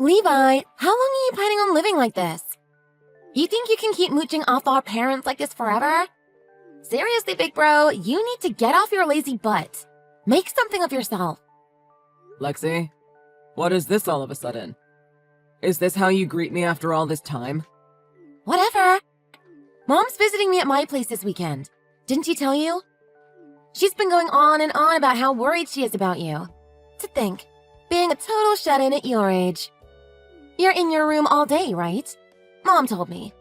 Levi, how long are you planning on living like this? You think you can keep mooching off our parents like this forever? Seriously, big bro, you need to get off your lazy butt. Make something of yourself. Lexi, what is this all of a sudden? Is this how you greet me after all this time? Whatever. Mom's visiting me at my place this weekend. Didn't she tell you? She's been going on and on about how worried she is about you. To think, being a total shut-in at your age. You're in your room all day, right? Mom told me.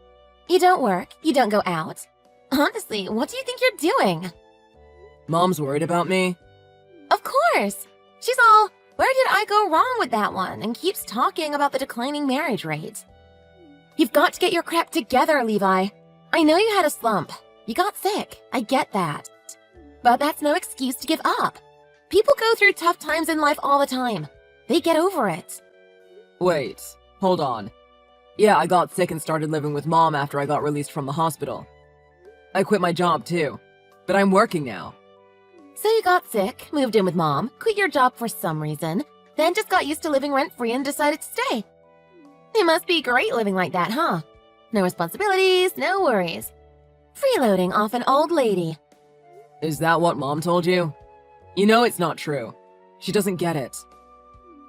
You don't work, you don't go out. Honestly, what do you think you're doing? Mom's worried about me? Of course! She's all, where did I go wrong with that one? And keeps talking about the declining marriage rate. You've got to get your crap together, Levi. I know you had a slump. You got sick. I get that. But that's no excuse to give up. People go through tough times in life all the time. They get over it. Wait, hold on. Yeah, I got sick and started living with Mom after I got released from the hospital. I quit my job too, but I'm working now. So you got sick, moved in with Mom, quit your job for some reason, then just got used to living rent-free and decided to stay. It must be great living like that, huh? No responsibilities, no worries. Freeloading off an old lady. Is that what Mom told you? You know it's not true. She doesn't get it.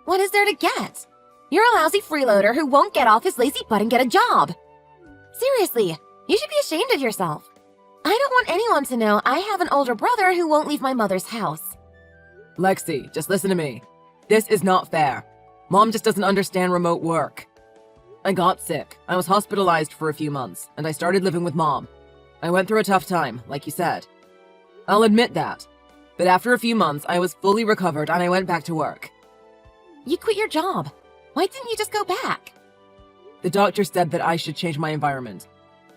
What is there to get? You're a lousy freeloader who won't get off his lazy butt and get a job. Seriously, you should be ashamed of yourself. I don't want anyone to know I have an older brother who won't leave my mother's house. Lexi, just listen to me. This is not fair. Mom just doesn't understand remote work. I got sick. I was hospitalized for a few months, and I started living with Mom. I went through a tough time, like you said. I'll admit that. But after a few months, I was fully recovered and I went back to work. You quit your job. Why didn't you just go back? The doctor said that I should change my environment.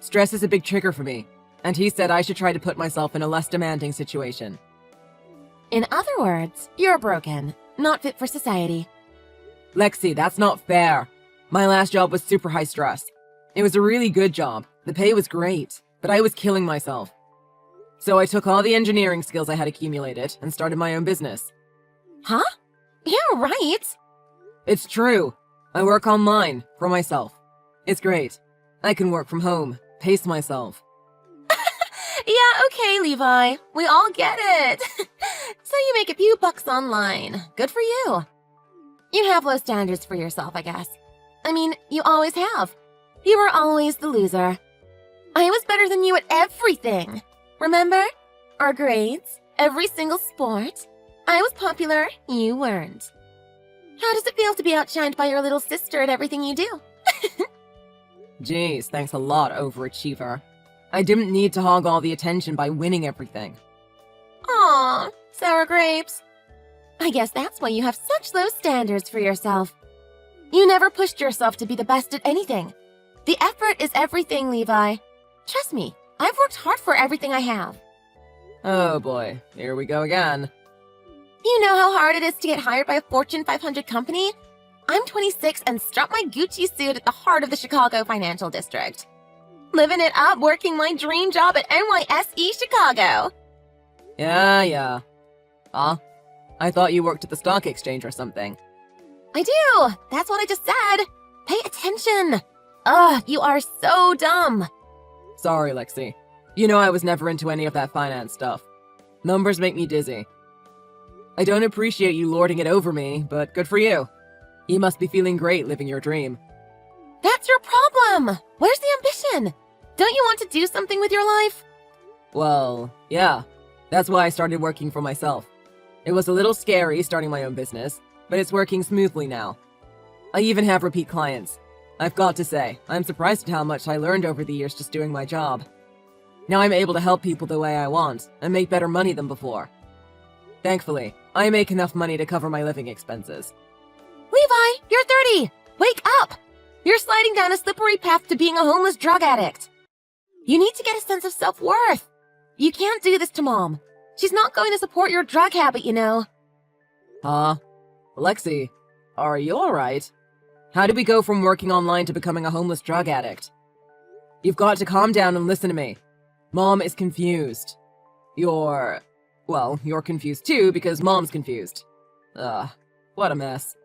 Stress is a big trigger for me, and he said I should try to put myself in a less demanding situation. In other words, you're broken, not fit for society. Lexi, that's not fair. My last job was super high stress. It was a really good job. The pay was great, but I was killing myself. So I took all the engineering skills I had accumulated and started my own business. Huh? Yeah, right. It's true. I work online for myself. It's great. I can work from home, pace myself. Yeah, okay, Levi. We all get it. So you make a few bucks online. Good for you. You have low standards for yourself, I guess. I mean, you always have. You were always the loser. I was better than you at everything. Remember? Our grades, every single sport. I was popular, you weren't. How does it feel to be outshined by your little sister at everything you do? Jeez, thanks a lot, overachiever. I didn't need to hog all the attention by winning everything. Aw, sour grapes. I guess that's why you have such low standards for yourself. You never pushed yourself to be the best at anything. The effort is everything, Levi. Trust me, I've worked hard for everything I have. Oh boy, here we go again. You know how hard it is to get hired by a Fortune 500 company? I'm 26 and strut my Gucci suit at the heart of the Chicago financial district. Living it up, working my dream job at NYSE Chicago. Yeah. Huh? I thought you worked at the stock exchange or something. I do! That's what I just said! Pay attention! Ugh, you are so dumb! Sorry, Lexi. You know I was never into any of that finance stuff. Numbers make me dizzy. I don't appreciate you lording it over me, but good for you. You must be feeling great living your dream. That's your problem! Where's the ambition? Don't you want to do something with your life? Well, yeah. That's why I started working for myself. It was a little scary starting my own business, but it's working smoothly now. I even have repeat clients. I've got to say, I'm surprised at how much I learned over the years just doing my job. Now I'm able to help people the way I want, and make better money than before. Thankfully, I make enough money to cover my living expenses. Levi, you're 30! Wake up! You're sliding down a slippery path to being a homeless drug addict. You need to get a sense of self-worth. You can't do this to Mom. She's not going to support your drug habit, you know. Huh? Lexi, are you alright? How did we go from working online to becoming a homeless drug addict? You've got to calm down and listen to me. Mom is confused. You're confused too because Mom's confused. Ugh, what a mess.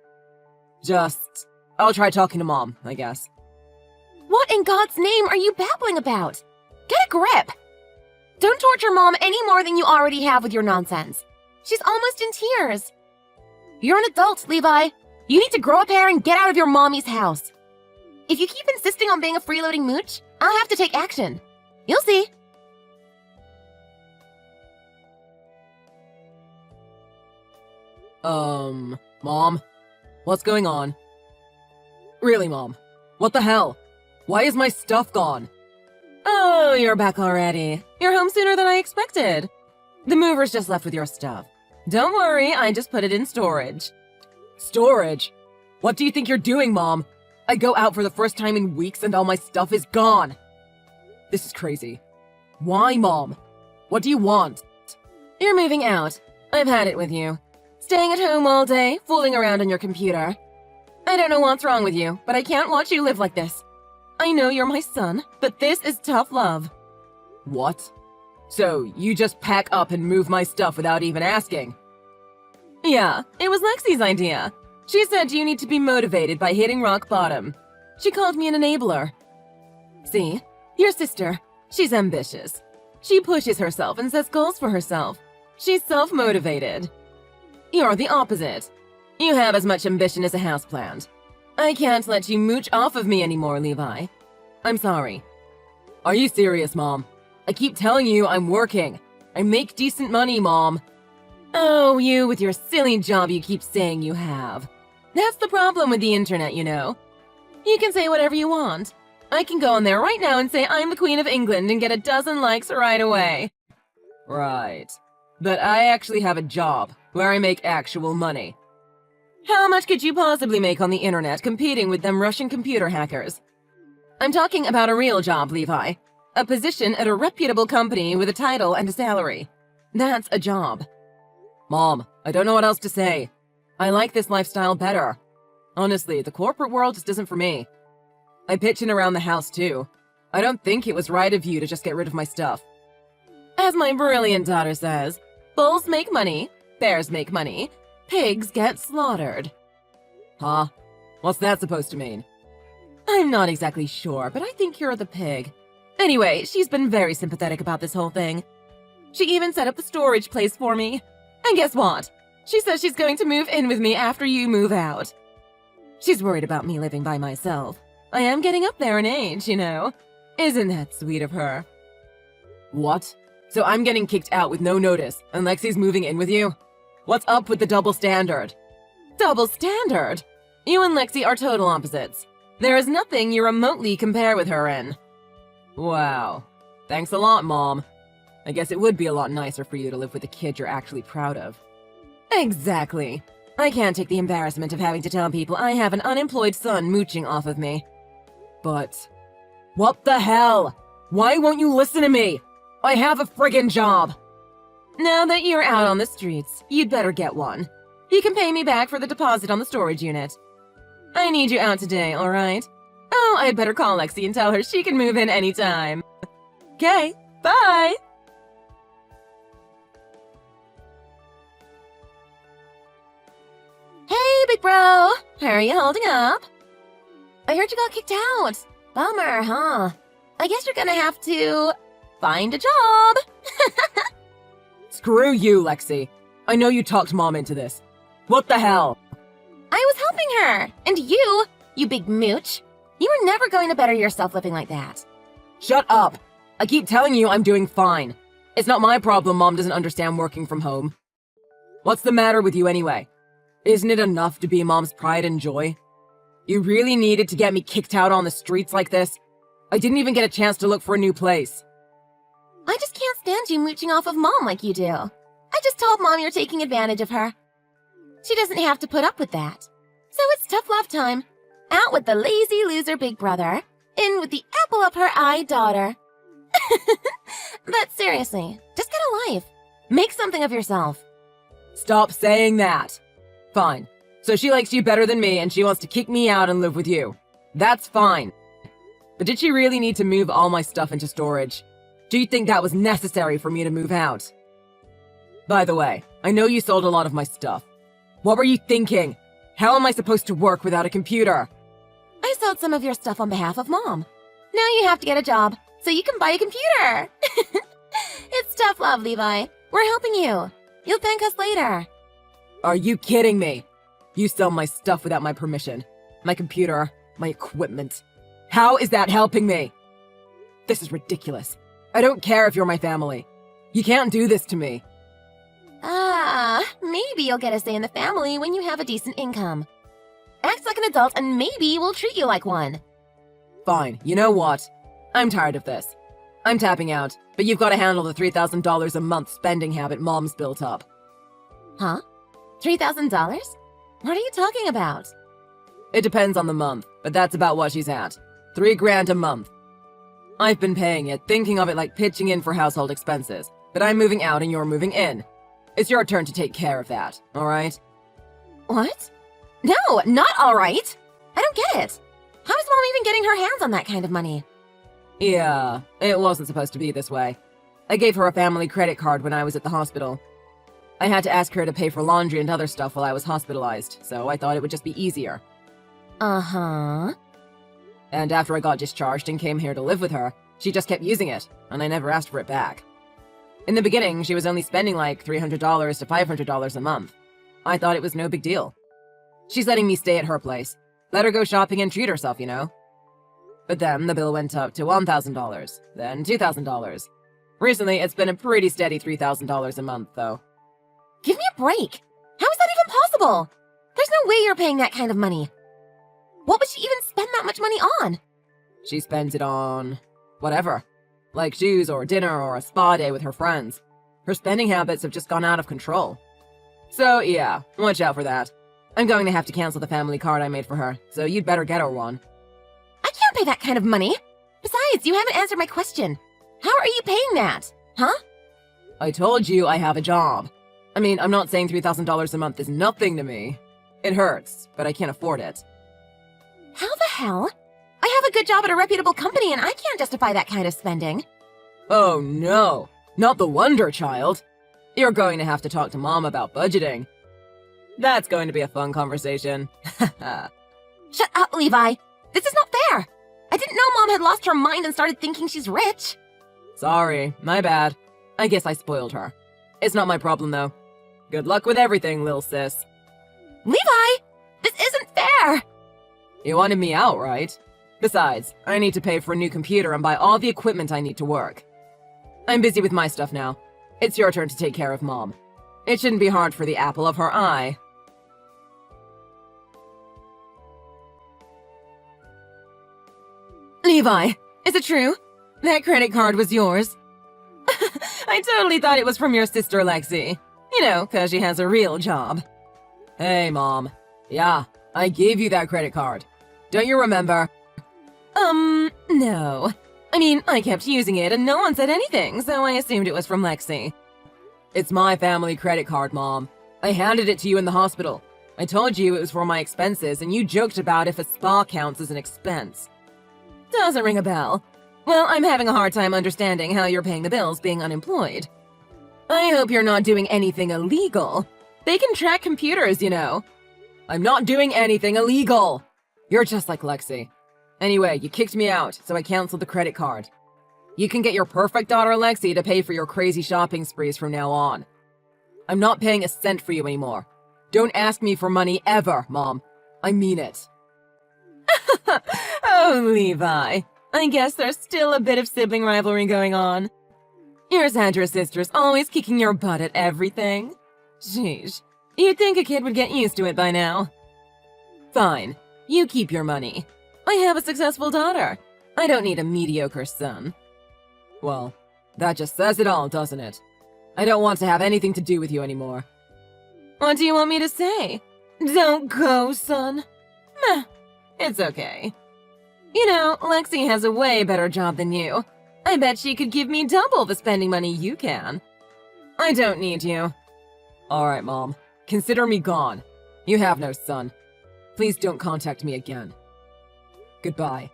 Just I'll try talking to Mom, I guess. What in God's name are you babbling about? Get a grip! Don't torture Mom any more than you already have with your nonsense. She's almost in tears. You're an adult, Levi. You need to grow a pair and get out of your mommy's house. If you keep insisting on being a freeloading mooch, I'll have to take action. You'll see. Mom? What's going on? Really, Mom? What the hell? Why is my stuff gone? Oh, you're back already. You're home sooner than I expected. The movers just left with your stuff. Don't worry, I just put it in storage. Storage? What do you think you're doing, Mom? I go out for the first time in weeks and all my stuff is gone. This is crazy. Why, Mom? What do you want? You're moving out. I've had it with you. Staying at home all day, fooling around on your computer. I don't know what's wrong with you, but I can't watch you live like this. I know you're my son, but this is tough love. What? So, you just pack up and move my stuff without even asking? Yeah, it was Lexi's idea. She said you need to be motivated by hitting rock bottom. She called me an enabler. See, your sister, she's ambitious. She pushes herself and sets goals for herself. She's self-motivated. You're the opposite. You have as much ambition as a houseplant. I can't let you mooch off of me anymore, Levi. I'm sorry. Are you serious, Mom? I keep telling you I'm working. I make decent money, Mom. Oh, you with your silly job you keep saying you have. That's the problem with the internet, you know. You can say whatever you want. I can go on there right now and say I'm the Queen of England and get a dozen likes right away. Right. But I actually have a job where I make actual money. How much could you possibly make on the internet competing with them Russian computer hackers? I'm talking about a real job, Levi. A position at a reputable company with a title and a salary. That's a job. Mom, I don't know what else to say. I like this lifestyle better. Honestly, the corporate world just isn't for me. I pitch in around the house too. I don't think it was right of you to just get rid of my stuff. As my brilliant daughter says, bulls make money, bears make money, pigs get slaughtered. Huh? What's that supposed to mean? I'm not exactly sure, but I think you're the pig. Anyway, she's been very sympathetic about this whole thing. She even set up the storage place for me. And guess what? She says she's going to move in with me after you move out. She's worried about me living by myself. I am getting up there in age, you know. Isn't that sweet of her? What? So I'm getting kicked out with no notice, and Lexi's moving in with you? What's up with the double standard? Double standard? You and Lexi are total opposites. There is nothing you remotely compare with her in. Wow. Thanks a lot, Mom. I guess it would be a lot nicer for you to live with a kid you're actually proud of. Exactly. I can't take the embarrassment of having to tell people I have an unemployed son mooching off of me. But... what the hell? Why won't you listen to me? I have a friggin' job! Now that you're out on the streets, you'd better get one. You can pay me back for the deposit on the storage unit. I need you out today, alright? Oh, I'd better call Lexi and tell her she can move in anytime. Okay, bye! Hey, big bro! How are you holding up? I heard you got kicked out. Bummer, huh? I guess you're gonna have to... find a job! Screw you, Lexi. I know you talked Mom into this. What the hell? I was helping her! And you big mooch! You were never going to better yourself living like that. Shut up! I keep telling you I'm doing fine. It's not my problem Mom doesn't understand working from home. What's the matter with you anyway? Isn't it enough to be Mom's pride and joy? You really needed to get me kicked out on the streets like this? I didn't even get a chance to look for a new place. I just can't stand you mooching off of Mom like you do. I just told Mom you're taking advantage of her. She doesn't have to put up with that. So it's tough love time. Out with the lazy loser big brother. In with the apple up her eye daughter. But seriously, just get a life. Make something of yourself. Stop saying that. Fine. So she likes you better than me and she wants to kick me out and live with you. That's fine. But did she really need to move all my stuff into storage? Do you think that was necessary for me to move out? By the way, I know you sold a lot of my stuff. What were you thinking? How am I supposed to work without a computer? sold some of your stuff on behalf of Mom. Now you have to get a job so you can buy a computer. It's tough love, Levi. We're helping you. You'll thank us later. Are you kidding me? You sell my stuff without my permission. My computer, my equipment. How is that helping me? This is ridiculous. I don't care if you're my family. You can't do this to me. Maybe you'll get a say in the family when you have a decent income. Act like an adult and maybe we'll treat you like one. Fine, you know what? I'm tired of this. I'm tapping out, but you've got to handle the $3,000 a month spending habit Mom's built up. Huh? $3,000? What are you talking about? It depends on the month, but that's about what she's at. $3,000 a month. I've been paying it, thinking of it like pitching in for household expenses, but I'm moving out and you're moving in. It's your turn to take care of that, alright? What? No, not alright. I don't get it. How is Mom even getting her hands on that kind of money? Yeah, it wasn't supposed to be this way. I gave her a family credit card when I was at the hospital. I had to ask her to pay for laundry and other stuff while I was hospitalized, so I thought it would just be easier. Uh-huh. And after I got discharged and came here to live with her, she just kept using it, and I never asked for it back. In the beginning, she was only spending like $300 to $500 a month. I thought it was no big deal. She's letting me stay at her place. Let her go shopping and treat herself, you know? But then the bill went up to $1,000, then $2,000. Recently, it's been a pretty steady $3,000 a month, though. Give me a break. How is that even possible? There's no way you're paying that kind of money. What would she even spend that much money on? She spends it on whatever. Like shoes or dinner or a spa day with her friends. Her spending habits have just gone out of control. So yeah, watch out for that. I'm going to have to cancel the family card I made for her, so you'd better get her one. I can't pay that kind of money. Besides, you haven't answered my question. How are you paying that? Huh? I told you I have a job. I mean, I'm not saying $3,000 a month is nothing to me. It hurts, but I can't afford it. How the hell? I have a good job at a reputable company and I can't justify that kind of spending. Oh no, not the Wonder Child. You're going to have to talk to Mom about budgeting. That's going to be a fun conversation. Shut up, Levi. This is not fair. I didn't know Mom had lost her mind and started thinking she's rich. Sorry, my bad. I guess I spoiled her. It's not my problem, though. Good luck with everything, lil sis. Levi! This isn't fair! You wanted me out, right? Besides, I need to pay for a new computer and buy all the equipment I need to work. I'm busy with my stuff now. It's your turn to take care of Mom. It shouldn't be hard for the apple of her eye. Levi, is it true? That credit card was yours? I totally thought it was from your sister Lexi. You know, 'cause she has a real job. Hey, Mom. Yeah, I gave you that credit card. Don't you remember? No. I mean, I kept using it and no one said anything, so I assumed it was from Lexi. It's my family credit card, Mom. I handed it to you in the hospital. I told you it was for my expenses, and you joked about if a spa counts as an expense. Doesn't ring a bell. Well, I'm having a hard time understanding how you're paying the bills being unemployed. I hope you're not doing anything illegal. They can track computers, you know. I'm not doing anything illegal. You're just like Lexi. Anyway, you kicked me out, so I canceled the credit card. You can get your perfect daughter Lexi to pay for your crazy shopping sprees from now on. I'm not paying a cent for you anymore. Don't ask me for money ever, Mom. I mean it. Oh, Levi. I guess there's still a bit of sibling rivalry going on. Your Sandra sister's always kicking your butt at everything. Sheesh. You'd think a kid would get used to it by now. Fine. You keep your money. I have a successful daughter. I don't need a mediocre son. Well, that just says it all, doesn't it? I don't want to have anything to do with you anymore. What do you want me to say? Don't go, son. Meh. It's okay. You know, Lexi has a way better job than you. I bet she could give me double the spending money you can. I don't need you. Alright, Mom. Consider me gone. You have no son. Please don't contact me again. Goodbye.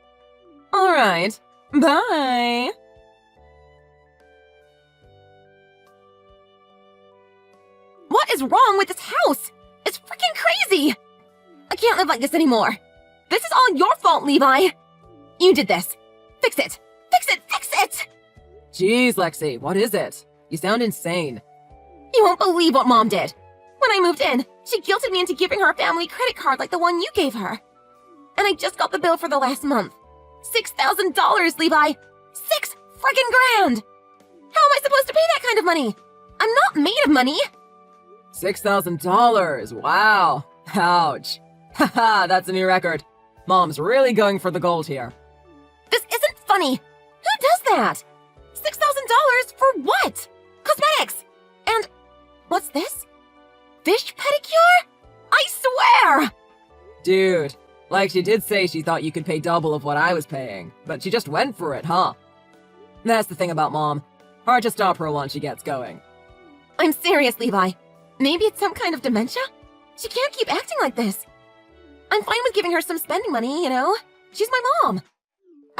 Alright. Bye. What is wrong with this house? It's freaking crazy! I can't live like this anymore. This is all your fault, Levi! You did this! Fix it! Fix it! Fix it! Jeez, Lexi, what is it? You sound insane. You won't believe what Mom did! When I moved in, she guilted me into giving her a family credit card like the one you gave her. And I just got the bill for the last month. $6,000, Levi! 6 friggin' grand! How am I supposed to pay that kind of money? I'm not made of money! $6,000, wow. Ouch. Haha, that's a new record. Mom's really going for the gold here. This isn't funny! Who does that? $6,000 for what? Cosmetics! And what's this? Fish pedicure? I swear! Dude, like she did say she thought you could pay double of what I was paying, but she just went for it, huh? That's the thing about Mom. Hard to stop her once she gets going. I'm serious, Levi. Maybe it's some kind of dementia? She can't keep acting like this. I'm fine with giving her some spending money, you know? She's my mom.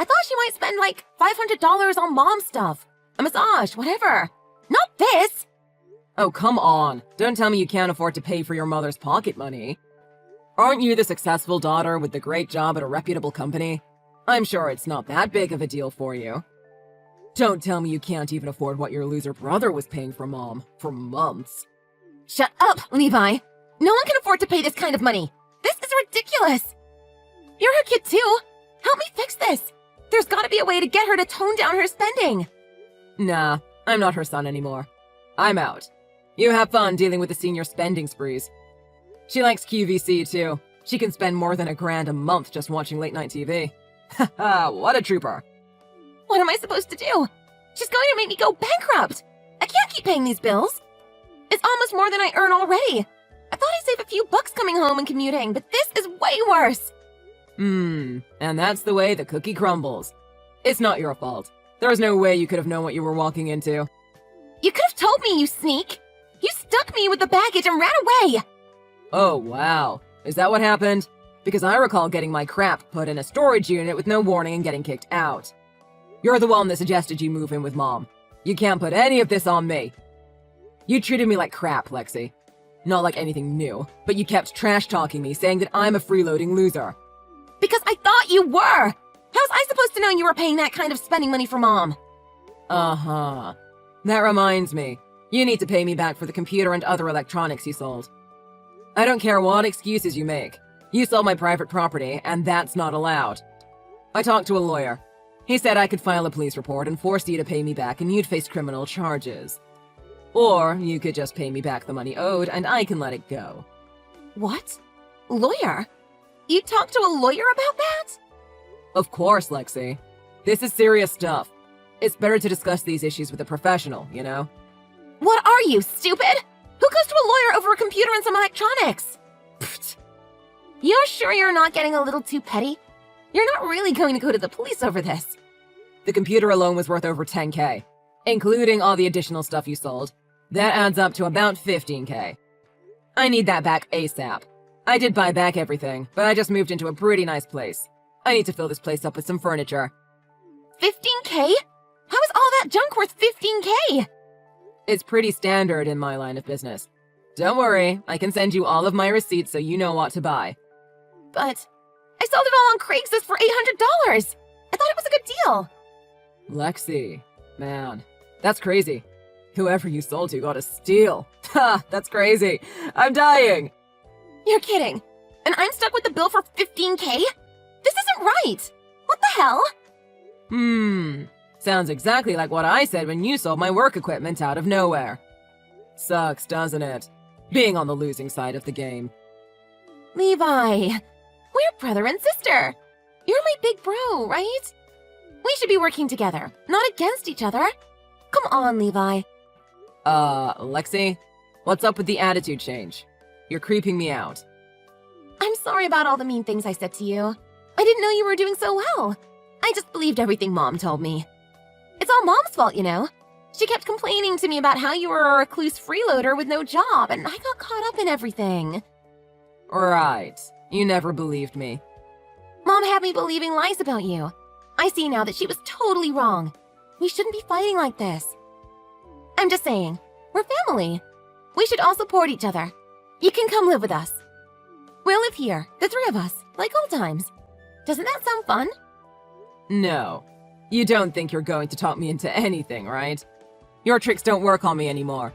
I thought she might spend like $500 on mom stuff. A massage, whatever. Not this! Oh, come on. Don't tell me you can't afford to pay for your mother's pocket money. Aren't you the successful daughter with the great job at a reputable company? I'm sure it's not that big of a deal for you. Don't tell me you can't even afford what your loser brother was paying for Mom for months. Shut up, Levi. No one can afford to pay this kind of money. This is ridiculous. You're her kid too. Help me fix this. There's gotta be a way to get her to tone down her spending. Nah, I'm not her son anymore. I'm out. You have fun dealing with the senior spending sprees. She likes QVC too. She can spend more than $1,000 a month just watching late-night TV. Haha, what a trooper. What am I supposed to do? She's going to make me go bankrupt. I can't keep paying these bills. It's almost more than I earn already. I thought I'd save a few bucks coming home and commuting, but this is way worse. And that's the way the cookie crumbles. It's not your fault. There was no way you could have known what you were walking into. You could have told me, you sneak. You stuck me with the baggage and ran away. Oh, wow. Is that what happened? Because I recall getting my crap put in a storage unit with no warning and getting kicked out. You're the one that suggested you move in with Mom. You can't put any of this on me. You treated me like crap, Lexi. Not like anything new, but you kept trash-talking me, saying that I'm a freeloading loser. Because I thought you were. How's I supposed to know you were paying that kind of spending money for Mom? Uh-huh. That reminds me. You need to pay me back for the computer and other electronics you sold. I don't care what excuses you make. You sold my private property, and that's not allowed. I talked to a lawyer. He said I could file a police report and force you to pay me back and you'd face criminal charges. Or you could just pay me back the money owed and I can let it go. What? Lawyer? You talked to a lawyer about that? Of course, Lexi. This is serious stuff. It's better to discuss these issues with a professional, you know? What are you, stupid? Who goes to a lawyer over a computer and some electronics? Pfft. You're sure you're not getting a little too petty? You're not really going to go to the police over this. The computer alone was worth over $10K, including all the additional stuff you sold. That adds up to about $15K. I need that back ASAP. I did buy back everything, but I just moved into a pretty nice place. I need to fill this place up with some furniture. $15K? How is all that junk worth $15K? It's pretty standard in my line of business. Don't worry, I can send you all of my receipts so you know what to buy. But I sold it all on Craigslist for $800. I thought it was a good deal. Lexi, man, that's crazy. Whoever you sold to got a steal. Ha, that's crazy. I'm dying. You're kidding. And I'm stuck with the bill for $15K? This isn't right. What the hell? Sounds exactly like what I said when you sold my work equipment out of nowhere. Sucks, doesn't it? Being on the losing side of the game. Levi, we're brother and sister. You're my big bro, right? We should be working together, not against each other. Come on, Levi. Lexi? What's up with the attitude change? You're creeping me out. I'm sorry about all the mean things I said to you. I didn't know you were doing so well. I just believed everything Mom told me. It's all Mom's fault, you know. She kept complaining to me about how you were a recluse freeloader with no job, and I got caught up in everything. Right. You never believed me. Mom had me believing lies about you. I see now that she was totally wrong. We shouldn't be fighting like this. I'm just saying, we're family. We should all support each other. You can come live with us. We'll live here, the three of us, like old times. Doesn't that sound fun? No. You don't think you're going to talk me into anything, right? Your tricks don't work on me anymore.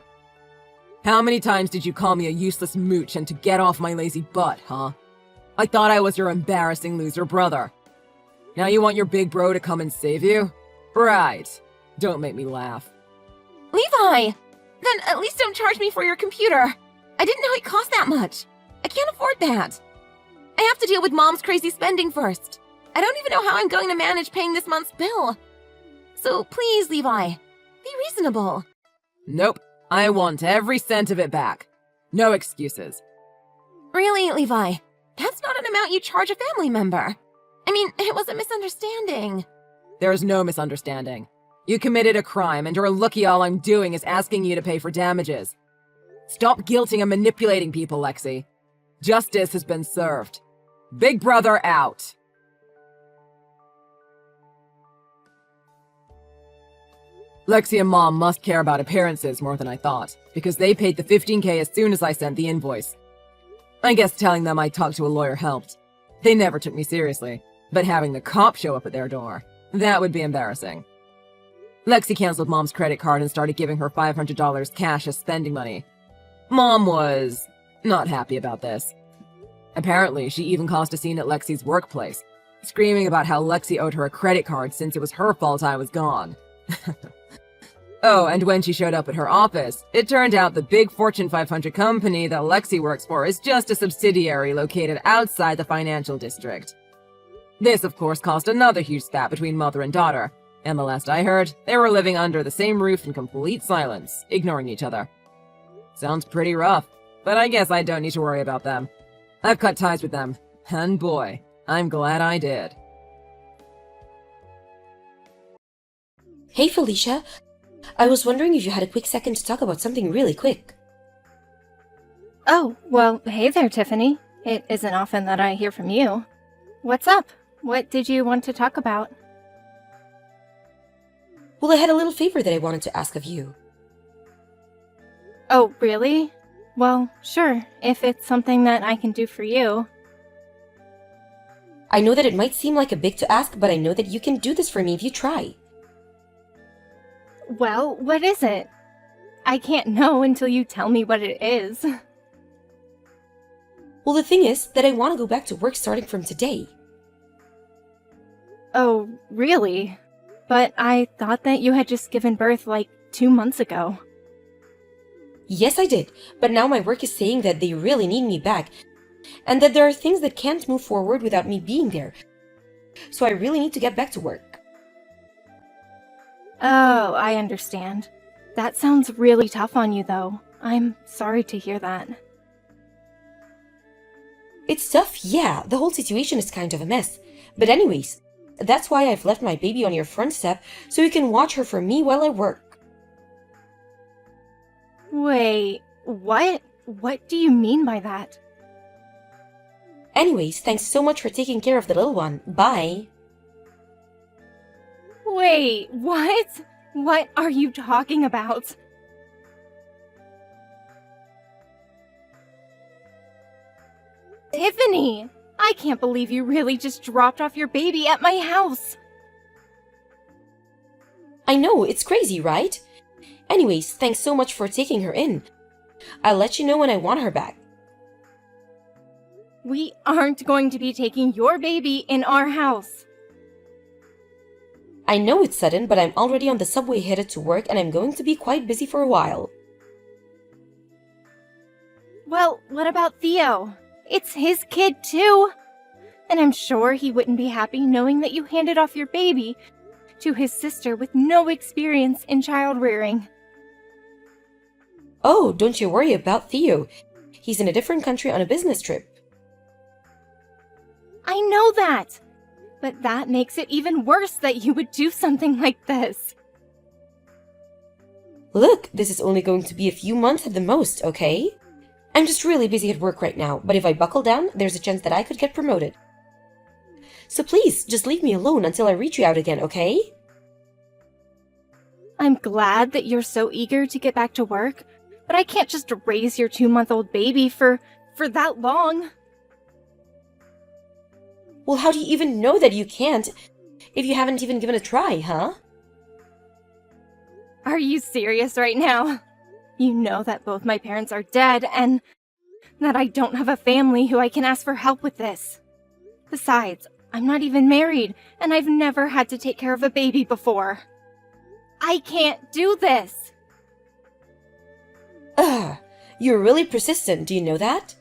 How many times did you call me a useless mooch and to get off my lazy butt, huh? I thought I was your embarrassing loser brother. Now you want your big bro to come and save you? Right. Don't make me laugh. Levi! Then at least don't charge me for your computer. I didn't know it cost that much. I can't afford that. I have to deal with Mom's crazy spending first. I don't even know how I'm going to manage paying this month's bill. So please, Levi, be reasonable. Nope. I want every cent of it back. No excuses. Really, Levi? That's not an amount you charge a family member. I mean, it was a misunderstanding. There's no misunderstanding. You committed a crime, and you're lucky all I'm doing is asking you to pay for damages. Stop guilting and manipulating people, Lexi. Justice has been served. Big brother out. Lexi and Mom must care about appearances more than I thought, because they paid the $15K as soon as I sent the invoice. I guess telling them I talked to a lawyer helped. They never took me seriously, but having the cops show up at their door, that would be embarrassing. Lexi canceled Mom's credit card and started giving her $500 cash as spending money. Mom was not happy about this. Apparently, she even caused a scene at Lexi's workplace, screaming about how Lexi owed her a credit card since it was her fault I was gone. Oh, and when she showed up at her office, it turned out the big Fortune 500 company that Lexi works for is just a subsidiary located outside the financial district. This, of course, caused another huge spat between mother and daughter, and the last I heard, they were living under the same roof in complete silence, ignoring each other. Sounds pretty rough, but I guess I don't need to worry about them. I've cut ties with them, and boy, I'm glad I did. Hey Felicia, I was wondering if you had a quick second to talk about something really quick. Oh, well, hey there, Tiffany. It isn't often that I hear from you. What's up? What did you want to talk about? Well, I had a little favor that I wanted to ask of you. Oh, really? Well, sure, if it's something that I can do for you. I know that it might seem like a big to ask, but I know that you can do this for me if you try. Well, what is it? I can't know until you tell me what it is. Well, the thing is that I want to go back to work starting from today. Oh, really? But I thought that you had just given birth like 2 months ago. Yes, I did, but now my work is saying that they really need me back, and that there are things that can't move forward without me being there. So I really need to get back to work. Oh, I understand. That sounds really tough on you, though. I'm sorry to hear that. It's tough, yeah, the whole situation is kind of a mess. But anyways, that's why I've left my baby on your front step, so you can watch her for me while I work. Wait, what? What do you mean by that? Anyways, thanks so much for taking care of the little one. Bye. Wait, what? What are you talking about? Tiffany! I can't believe you really just dropped off your baby at my house! I know, it's crazy, right? Anyways, thanks so much for taking her in. I'll let you know when I want her back. We aren't going to be taking your baby in our house. I know it's sudden, but I'm already on the subway headed to work and I'm going to be quite busy for a while. Well, what about Theo? It's his kid too! And I'm sure he wouldn't be happy knowing that you handed off your baby to his sister with no experience in child rearing. Oh, don't you worry about Theo. He's in a different country on a business trip. I know that! But that makes it even worse that you would do something like this. Look, this is only going to be a few months at the most, okay? I'm just really busy at work right now, but if I buckle down, there's a chance that I could get promoted. So please, just leave me alone until I reach you out again, okay? I'm glad that you're so eager to get back to work, but I can't just raise your 2-month-old baby for that long. Well, how do you even know that you can't if you haven't even given a try, huh? Are you serious right now? You know that both my parents are dead and that I don't have a family who I can ask for help with this. Besides, I'm not even married, and I've never had to take care of a baby before. I can't do this. Ugh, you're really persistent, do you know that?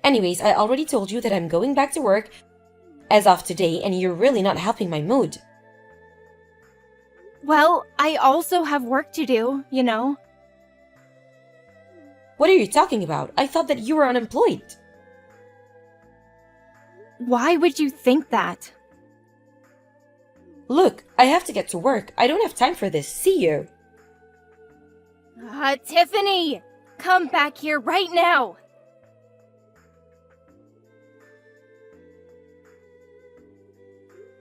Anyways, I already told you that I'm going back to work as of today, and you're really not helping my mood. Well, I also have work to do, you know. What are you talking about? I thought that you were unemployed. Why would you think that? Look, I have to get to work. I don't have time for this. See you. Tiffany! Come back here right now!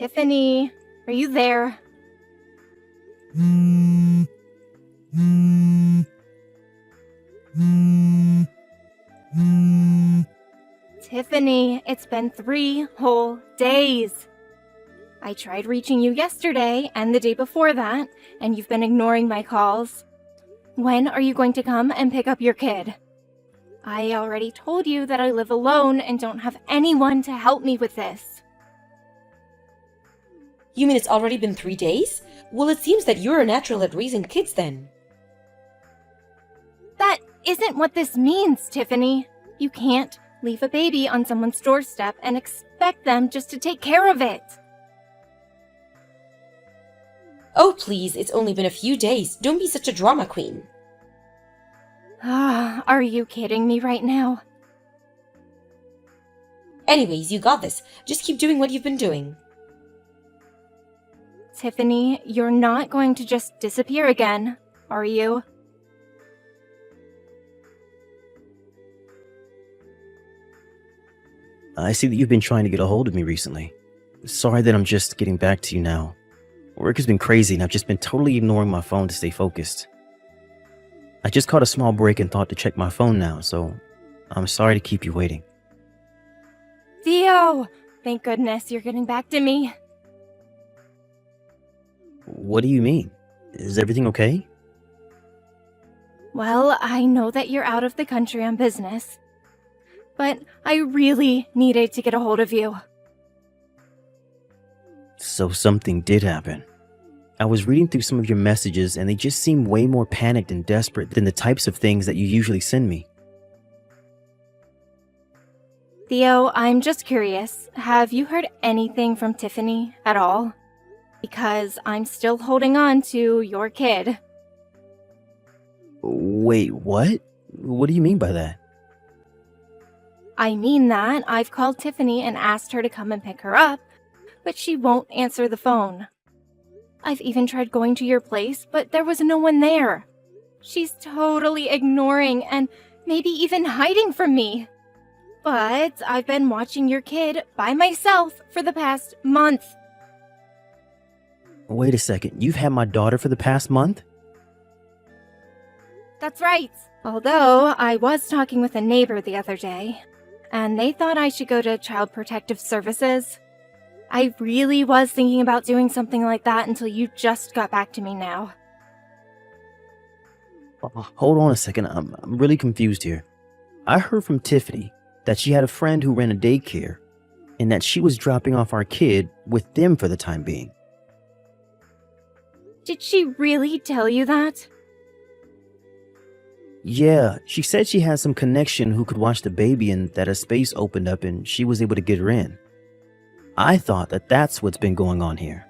Tiffany, are you there? Tiffany, it's been 3 whole days. I tried reaching you yesterday and the day before that, and you've been ignoring my calls. When are you going to come and pick up your kid? I already told you that I live alone and don't have anyone to help me with this. You mean it's already been 3 days? Well, it seems that you're a natural at raising kids then. That isn't what this means, Tiffany. You can't leave a baby on someone's doorstep and expect them just to take care of it. Oh, please, it's only been a few days. Don't be such a drama queen. Are you kidding me right now? Anyways, you got this. Just keep doing what you've been doing. Tiffany, you're not going to just disappear again, are you? I see that you've been trying to get a hold of me recently. Sorry that I'm just getting back to you now. Work has been crazy and I've just been totally ignoring my phone to stay focused. I just caught a small break and thought to check my phone now, so I'm sorry to keep you waiting. Theo! Thank goodness you're getting back to me. What do you mean? Is everything okay? Well, I know that you're out of the country on business, but I really needed to get a hold of you. So something did happen. I was reading through some of your messages and they just seem way more panicked and desperate than the types of things that you usually send me. Theo, I'm just curious. Have you heard anything from Tiffany at all? Because I'm still holding on to your kid. Wait, what? What do you mean by that? I mean that I've called Tiffany and asked her to come and pick her up, but she won't answer the phone. I've even tried going to your place, but there was no one there. She's totally ignoring and maybe even hiding from me. But I've been watching your kid by myself for the past month. Wait a second, you've had my daughter for the past month? That's right. Although I was talking with a neighbor the other day, and they thought I should go to Child Protective Services. I really was thinking about doing something like that until you just got back to me now. Hold on a second, I'm really confused here. I heard from Tiffany that she had a friend who ran a daycare and that she was dropping off our kid with them for the time being. Did she really tell you that? Yeah, she said she had some connection who could watch the baby and that a space opened up and she was able to get her in. I thought that that's what's been going on here.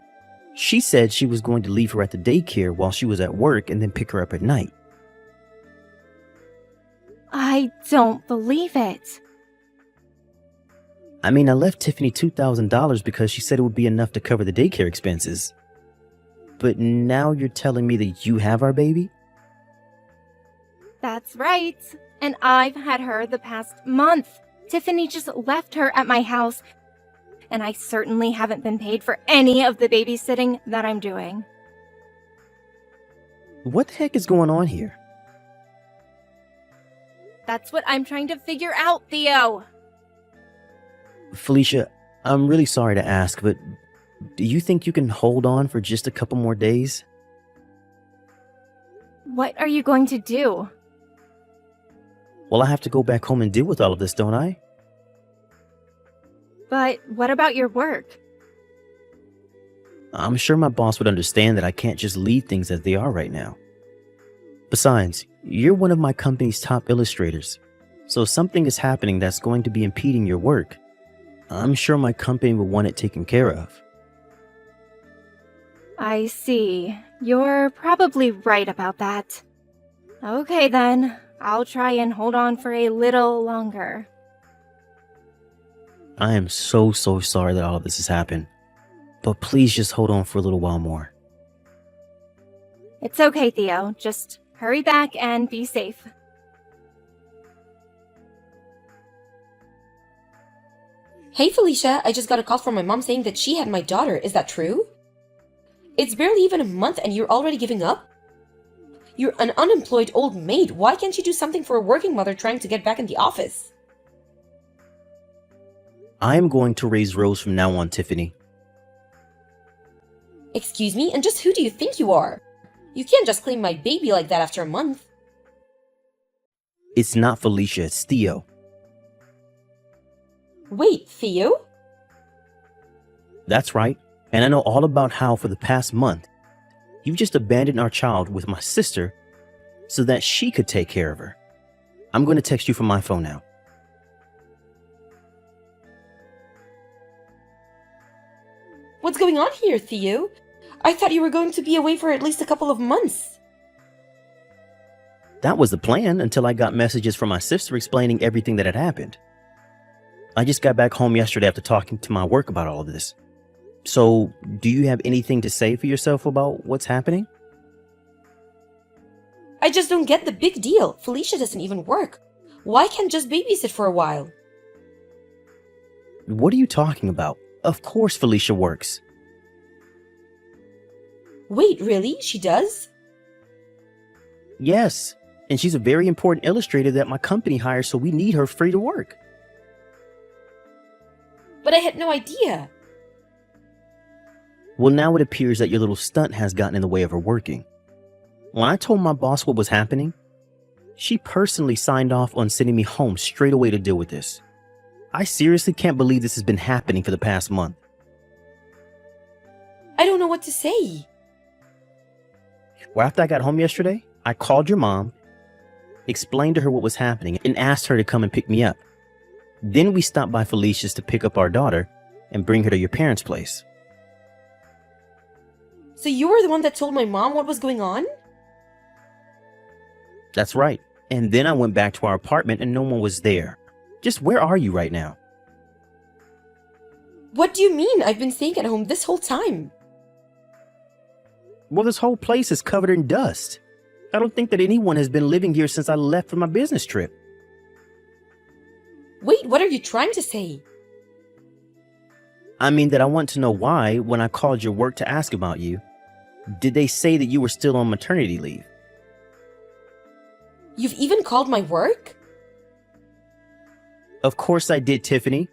She said she was going to leave her at the daycare while she was at work and then pick her up at night. I don't believe it. I mean, I left Tiffany $2,000 because she said it would be enough to cover the daycare expenses. But now you're telling me that you have our baby? That's right. And I've had her the past month. Tiffany just left her at my house, and I certainly haven't been paid for any of the babysitting that I'm doing. What the heck is going on here? That's what I'm trying to figure out, Theo. Felicia, I'm really sorry to ask, but do you think you can hold on for just a couple more days? What are you going to do? Well, I have to go back home and deal with all of this, don't I? But what about your work? I'm sure my boss would understand that I can't just leave things as they are right now. Besides, you're one of my company's top illustrators, so if something is happening that's going to be impeding your work, I'm sure my company will want it taken care of. I see. You're probably right about that. Okay then, I'll try and hold on for a little longer. I am so sorry that all of this has happened, but please just hold on for a little while more. It's okay, Theo. Just hurry back and be safe. Hey Felicia, I just got a call from my mom saying that she had my daughter. Is that true? It's barely even a month and you're already giving up? You're an unemployed old maid. Why can't you do something for a working mother trying to get back in the office? I am going to raise Rose from now on, Tiffany. Excuse me, and just who do you think you are? You can't just claim my baby like that after a month. It's not Felicia, it's Theo. Wait, Theo? That's right, and I know all about how for the past month, you've just abandoned our child with my sister so that she could take care of her. I'm going to text you from my phone now. What's going on here, Theo? I thought you were going to be away for at least a couple of months. That was the plan until I got messages from my sister explaining everything that had happened. I just got back home yesterday after talking to my work about all of this. So, do you have anything to say for yourself about what's happening? I just don't get the big deal. Felicia doesn't even work. Why can't just babysit for a while? What are you talking about? Of course Felicia works. Wait, really? She does? Yes, and she's a very important illustrator that my company hires, so we need her free to work. But I had no idea. Well, now it appears that your little stunt has gotten in the way of her working. When I told my boss what was happening, she personally signed off on sending me home straight away to deal with this. I seriously can't believe this has been happening for the past month. I don't know what to say. Well, after I got home yesterday, I called your mom, explained to her what was happening, and asked her to come and pick me up. Then we stopped by Felicia's to pick up our daughter and bring her to your parents' place. So you were the one that told my mom what was going on? That's right. And then I went back to our apartment and no one was there. Just where are you right now? What do you mean? I've been staying at home this whole time. Well, this whole place is covered in dust. I don't think that anyone has been living here since I left for my business trip. Wait, what are you trying to say? I mean that I want to know why, when I called your work to ask about you, did they say that you were still on maternity leave? You've even called my work? Of course I did, Tiffany.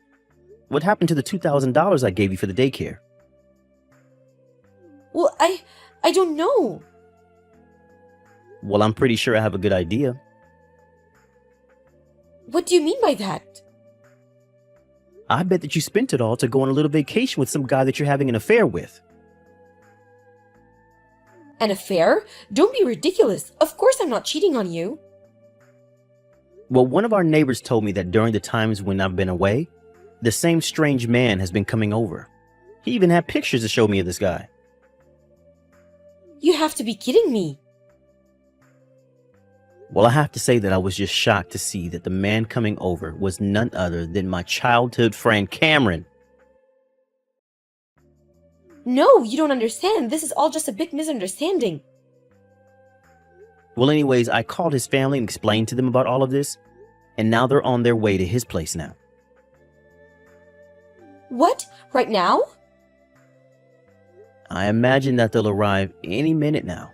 What happened to the $2,000 I gave you for the daycare? Well, I don't know. Well, I'm pretty sure I have a good idea. What do you mean by that? I bet that you spent it all to go on a little vacation with some guy that you're having an affair with. An affair? Don't be ridiculous. Of course I'm not cheating on you. Well, one of our neighbors told me that during the times when I've been away, the same strange man has been coming over. He even had pictures to show me of this guy. You have to be kidding me. Well, I have to say that I was just shocked to see that the man coming over was none other than my childhood friend Cameron. No, you don't understand. This is all just a big misunderstanding. Well, anyways, I called his family and explained to them about all of this, and now they're on their way to his place now. What? Right now? I imagine that they'll arrive any minute now.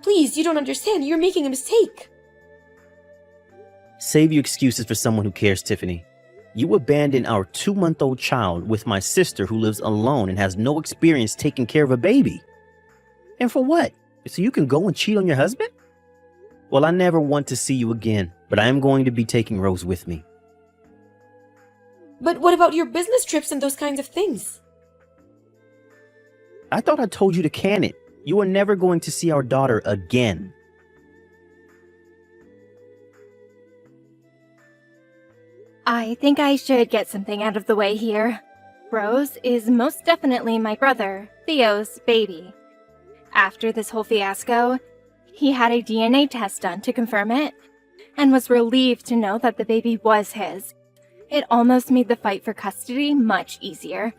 Please, you don't understand. You're making a mistake. Save your excuses for someone who cares, Tiffany. You abandoned our 2-month-old child with my sister who lives alone and has no experience taking care of a baby. And for what? So you can go and cheat on your husband? Well, I never want to see you again, but I am going to be taking Rose with me. But what about your business trips and those kinds of things? I thought I told you to can it. You are never going to see our daughter again. I think I should get something out of the way here. Rose is most definitely my brother, Theo's baby. After this whole fiasco, he had a DNA test done to confirm it, and was relieved to know that the baby was his. It almost made the fight for custody much easier.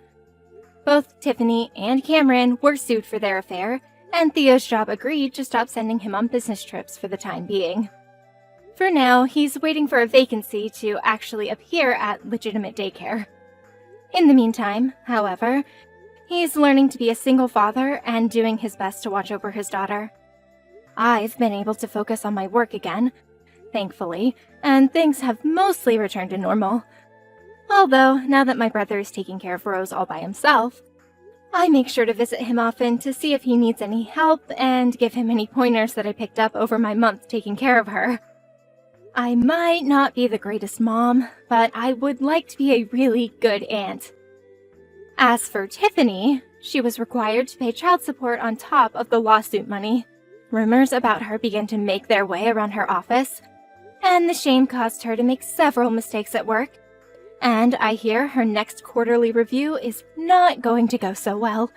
Both Tiffany and Cameron were sued for their affair, and Theo's job agreed to stop sending him on business trips for the time being. For now, he's waiting for a vacancy to actually appear at legitimate daycare. In the meantime, however, he's learning to be a single father and doing his best to watch over his daughter. I've been able to focus on my work again, thankfully, and things have mostly returned to normal. Although, now that my brother is taking care of Rose all by himself, I make sure to visit him often to see if he needs any help and give him any pointers that I picked up over my month taking care of her. I might not be the greatest mom, but I would like to be a really good aunt. As for Tiffany, she was required to pay child support on top of the lawsuit money. Rumors about her began to make their way around her office, and the shame caused her to make several mistakes at work. And I hear her next quarterly review is not going to go so well.